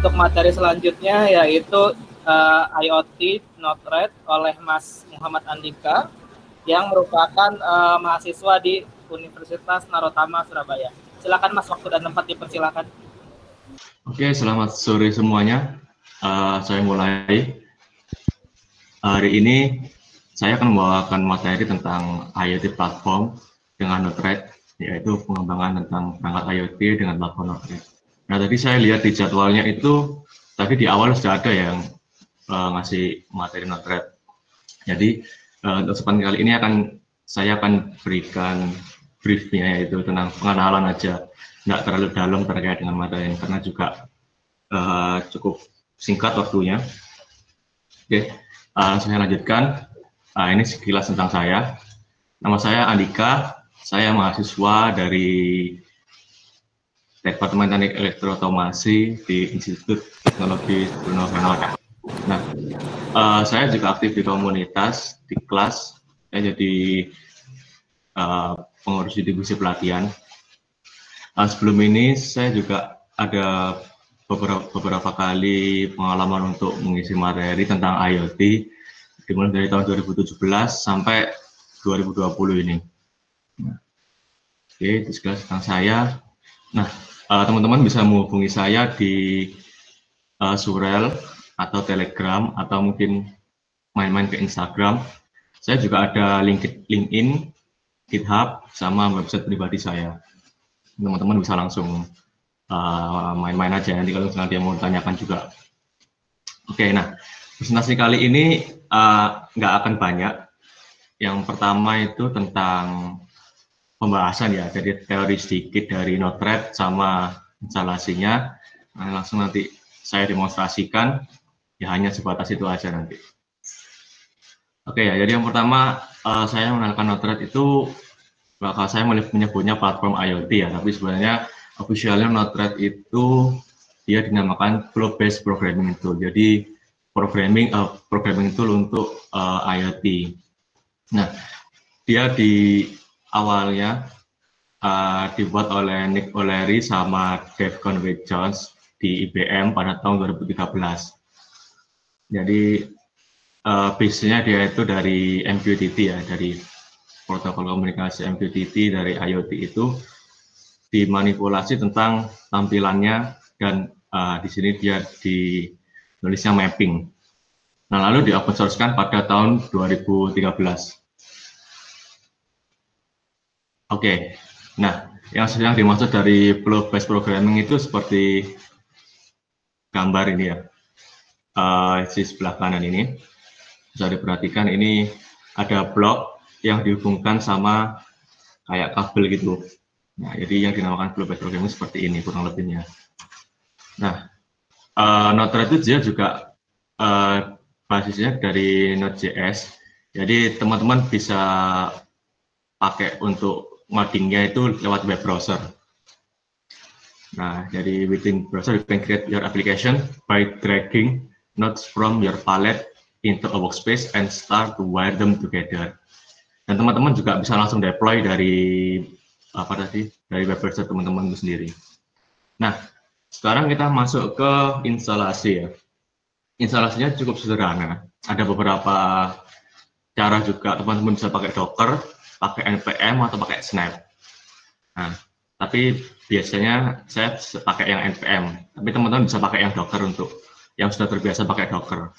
untuk materi selanjutnya yaitu IoT Node-RED oleh Mas Muhammad Andika yang merupakan mahasiswa di Universitas Narotama Surabaya. Silakan Mas, waktu dan tempat dipersilakan. Oke, selamat sore semuanya. Saya mulai. Hari ini saya akan membawakan materi tentang IoT platform dengan Node-RED, yaitu pengembangan tentang perangkat IoT dengan platform Node-RED. Nah, tadi saya lihat di jadwalnya itu, tadi di awal sudah ada yang ngasih materi Node-RED. Jadi, untuk kesempatan kali ini saya akan berikan briefnya, yaitu tentang pengenalan aja, nggak terlalu dalam terkait dengan materi ini, karena juga cukup singkat waktunya. Oke, saya lanjutkan. Ini sekilas tentang saya. Nama saya Andika, saya mahasiswa dari Departemen Teknik Elektrootomasi di Institut Teknologi Bruno Granada. Nah, saya juga aktif di komunitas, di kelas, saya jadi pengurus divisi pelatihan. Sebelum ini saya juga ada beberapa kali pengalaman untuk mengisi materi tentang IoT, dimulai dari tahun 2017 sampai 2020 ini. Nah, oke, itu sekilas tentang saya. Nah, teman-teman bisa menghubungi saya di Surel atau Telegram atau mungkin main-main ke Instagram. Saya juga ada LinkedIn, GitHub, sama website pribadi saya. Teman-teman bisa langsung main-main aja nanti kalau misalnya dia mau tanyakan juga. Oke, nah presentasi kali ini nggak akan banyak. Yang pertama itu tentang pembahasan ya, jadi teori sedikit dari Node-RED sama instalasinya. Nah, langsung nanti saya demonstrasikan, ya hanya sebatas itu aja nanti. Oke ya, jadi yang pertama saya mengenalkan Node-RED itu, bakal saya menyebutnya platform IoT ya, tapi sebenarnya officialnya Node-RED itu dia dinamakan Flow Based Programming Tool. Jadi programming tool untuk IoT. Nah, dia di awalnya dibuat oleh Nick O'Leary sama Dave Conway-Jones di IBM pada tahun 2013. Jadi base-nya dia itu dari MQTT ya, dari protokol komunikasi MQTT dari IoT itu dimanipulasi tentang tampilannya, dan di sini dia tulisnya mapping. Nah, lalu di open source-kan pada tahun 2013. Oke, nah yang sedang dimaksud dari Flow Based Programming itu seperti gambar ini ya, di sebelah kanan ini bisa diperhatikan, ini ada blok yang dihubungkan sama kayak kabel gitu. Nah, jadi yang dinamakan Flow Based Programming seperti ini kurang lebihnya. Nah, Node-RED itu dia juga basisnya dari Node.js. Jadi teman-teman bisa pakai untuk ngodingnya itu lewat web browser. Nah, jadi within browser you can create your application by dragging nodes from your palette into a workspace and start to wire them together. Dan teman-teman juga bisa langsung deploy dari dari web browser teman-teman itu sendiri. Nah, sekarang kita masuk ke instalasi ya. Instalasinya cukup sederhana. Ada beberapa cara juga, teman-teman bisa pakai Docker, pakai npm atau pakai Snap. Nah, tapi biasanya saya pakai yang npm. Tapi teman-teman bisa pakai yang Docker untuk yang sudah terbiasa pakai Docker.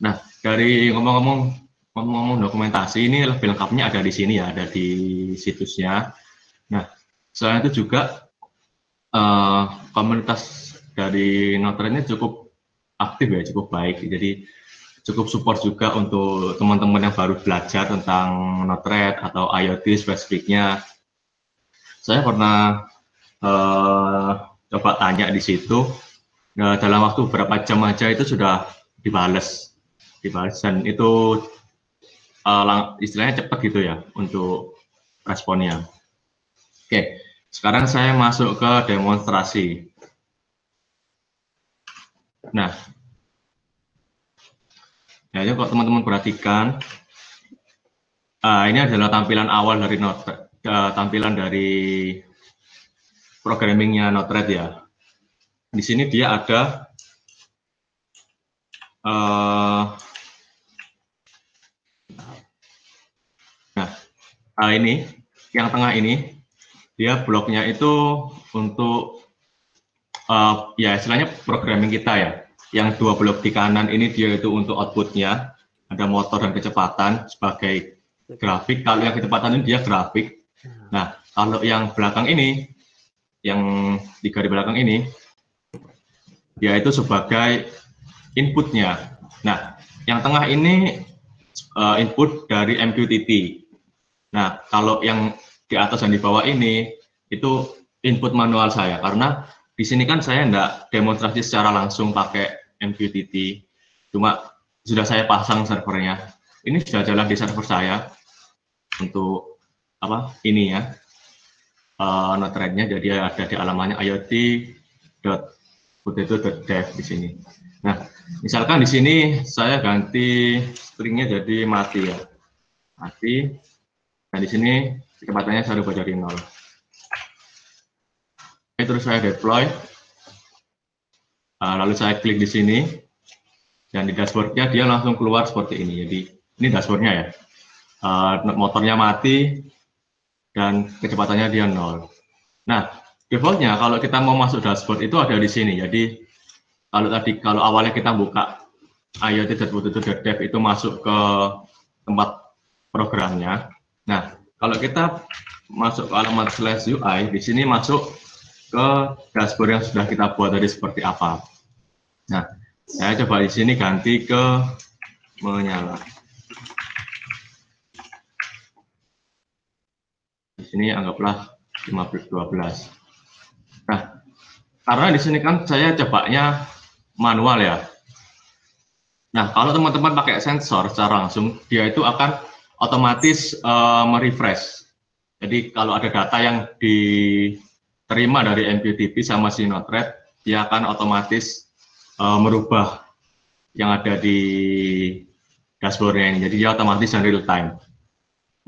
Nah, dari ngomong-ngomong dokumentasi ini lebih lengkapnya ada di sini ya, ada di situsnya. Nah, selain itu juga komunitas dari Node-RED ini cukup aktif ya, cukup baik. Jadi cukup support juga untuk teman-teman yang baru belajar tentang Node-RED atau IoT spesifiknya. Saya pernah coba tanya di situ, dalam waktu berapa jam aja itu sudah dibales, dan itu istilahnya cepat gitu ya untuk responnya. Oke, sekarang saya masuk ke demonstrasi. Nah, jadi kalau teman-teman perhatikan, ini adalah tampilan awal dari tampilan dari programmingnya Node-RED ya. di sini dia ada ini yang tengah ini dia bloknya itu untuk ya istilahnya programming kita ya. Yang 2 blok di kanan ini dia itu untuk outputnya, ada motor dan kecepatan sebagai grafik. Kalau yang kecepatan ini dia grafik. Nah, kalau yang belakang ini, yang 3 di belakang ini, dia itu sebagai inputnya. Nah, yang tengah ini input dari MQTT. Nah, kalau yang di atas dan di bawah ini itu input manual saya, karena di sini kan saya enggak demonstrasi secara langsung pakai MQTT, cuma sudah saya pasang servernya. Ini sudah jalan di server saya untuk apa ini ya, Node-RED-nya, jadi ada di alamannya iot.potato.dev di sini. Nah, misalkan di sini saya ganti stringnya jadi mati ya, mati. Nah, di sini kecepatannya saya ubah jadi 0. Terus saya deploy, lalu saya klik di sini, dan di dashboardnya dia langsung keluar seperti ini. Jadi ini dashboardnya ya, motornya mati dan kecepatannya dia 0. Nah, defaultnya kalau kita mau masuk dashboard itu ada di sini. Jadi kalau awalnya kita buka iot.potato.dev itu masuk ke tempat programnya. Nah, kalau kita masuk ke alamat /UI, di sini masuk ke dashboard yang sudah kita buat tadi seperti apa. Nah, saya coba di sini ganti ke menyala. Di sini anggaplah 15-12. Nah, karena di sini kan saya cobanya manual ya. Nah, kalau teman-teman pakai sensor secara langsung, dia itu akan otomatis merefresh. Jadi kalau ada data yang diterima dari MQTT sama si Node-RED, dia akan otomatis merubah yang ada di dashboardnya ini. Jadi dia otomatis dan real time.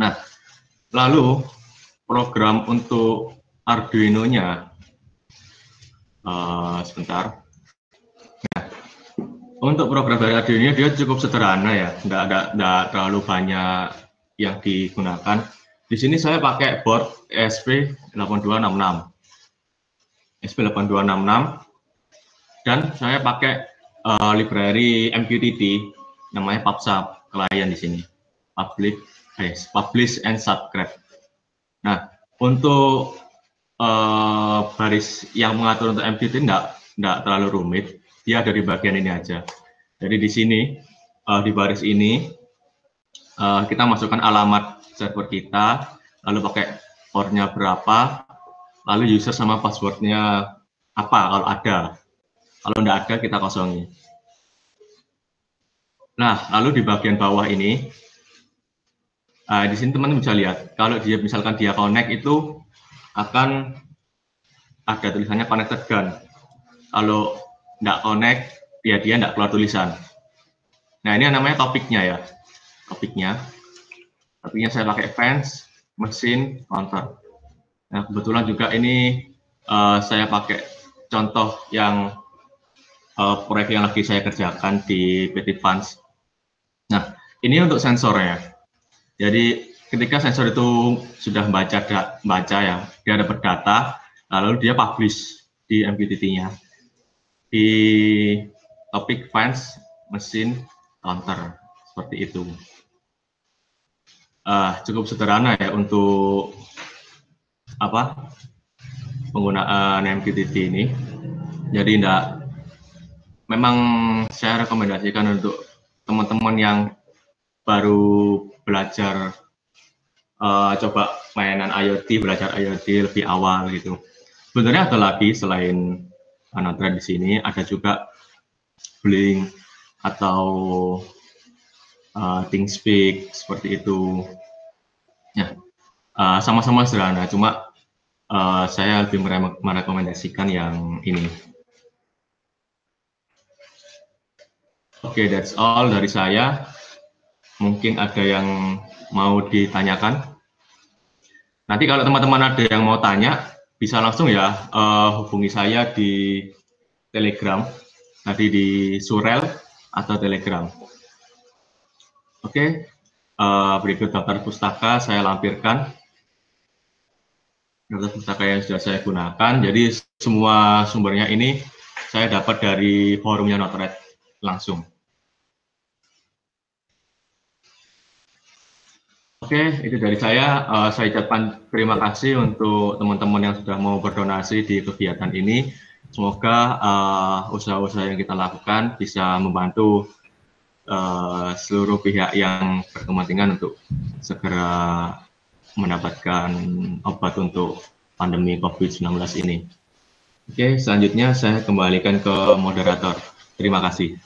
Nah, lalu program untuk Arduino-nya, sebentar. Nah, untuk program dari Arduino dia cukup sederhana ya, tidak terlalu banyak yang digunakan. Di sini saya pakai board ESP8266. ESP8266 dan saya pakai library MQTT namanya PubSub client di sini. Publish and subscribe. Nah, untuk baris yang mengatur untuk MQTT tidak terlalu rumit, dia ada di bagian ini aja. Jadi di sini di baris ini kita masukkan alamat server kita, lalu pakai portnya berapa, lalu user sama passwordnya apa kalau ada. Kalau tidak ada kita kosongi. Nah, lalu di bagian bawah ini, di sini teman-teman bisa lihat, kalau dia misalkan dia connect itu akan ada tulisannya connected gun. Kalau tidak connect, dia tidak keluar tulisan. Nah, ini namanya topiknya ya, topiknya saya pakai fans, mesin, counter. Nah, kebetulan juga ini saya pakai contoh yang proyek yang lagi saya kerjakan di PT Fans. Nah, ini untuk sensornya. Jadi ketika sensor itu sudah baca ya, dia dapat data, lalu dia publish di MQTT-nya di topik fans, mesin, counter, seperti itu. Cukup sederhana ya untuk penggunaan MQTT ini. Jadi memang saya rekomendasikan untuk teman-teman yang baru belajar coba mainan IoT, belajar IoT lebih awal gitu. Sebenarnya ada lagi selain Node-RED di sini, ada juga Blink atau ThingSpeak seperti itu. Ya, sama-sama sederhana, cuma saya lebih merekomendasikan yang ini. Oke, that's all dari saya. Mungkin ada yang mau ditanyakan. Nanti kalau teman-teman ada yang mau tanya, bisa langsung ya hubungi saya di Telegram, tadi di Surel atau Telegram. Oke, berikut daftar pustaka saya lampirkan. Daftar pustaka yang sudah saya gunakan, jadi semua sumbernya ini saya dapat dari forumnya Notepad langsung. Oke, itu dari saya. Saya ucapkan terima kasih untuk teman-teman yang sudah mau berdonasi di kegiatan ini. Semoga usaha-usaha yang kita lakukan bisa membantu seluruh pihak yang berkepentingan untuk segera mendapatkan obat untuk pandemi COVID-19 ini. Oke, selanjutnya saya kembalikan ke moderator. Terima kasih.